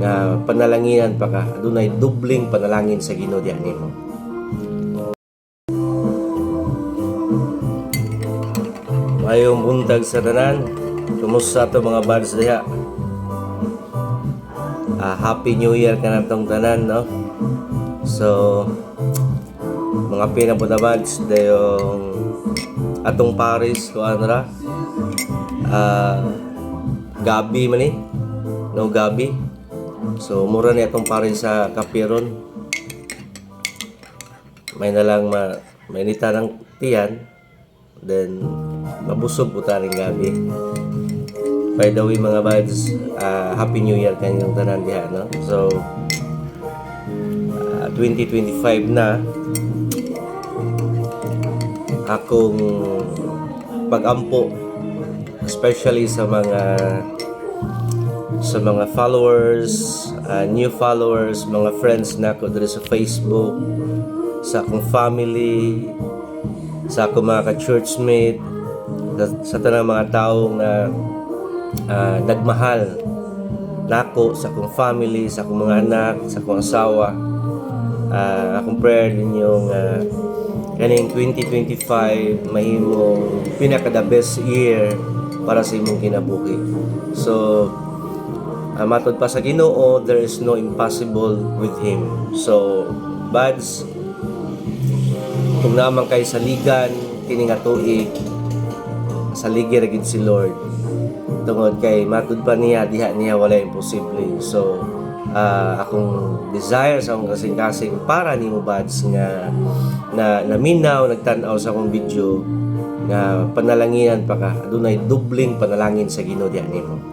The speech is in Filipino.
nga panalanginan pa ka, adunay dubling panalangin sa Ginoo diha nimo. Mayong buntag sa tanan. Kumusta to mga buds diha? Happy New Year ka na tong tanan, no? So, mga pinapunta buds dayong atong Paris ko anra. Gabi man eh. No, gabi. So, mura ni atong Paris sa kapiron. May nalang mainita ng tiyan. Then, mabusog po taring gabi. By the way mga buds, Happy New Year kanyang tanan diha, no? So, 2025 na. Akong pag-ampo, especially sa mga followers, new followers, mga friends na ako dito sa Facebook, sa akong family, sa akong mga ka-churchmate, sa tanang mga tao na nagmahal nako, sa akong family, sa akong mga anak, sa akong asawa. Akong prayer ninyong kaning 2025 mahimong pinaka the best year para sa imong kinabuhi. So matod pa sa Ginoo, there is no impossible with Him. So buds, kung naman kay saligan kini nga tuig, saligi ra gid si Lord. Tungod kay matud pa niya diha niya wala imposible. So akong desire sa akong kasing-kasing para nimo buds nga naminaw nagtan-aw sa akong video nga panalanginan pa ka, adunay dubling panalangin sa Ginoo diha nimo.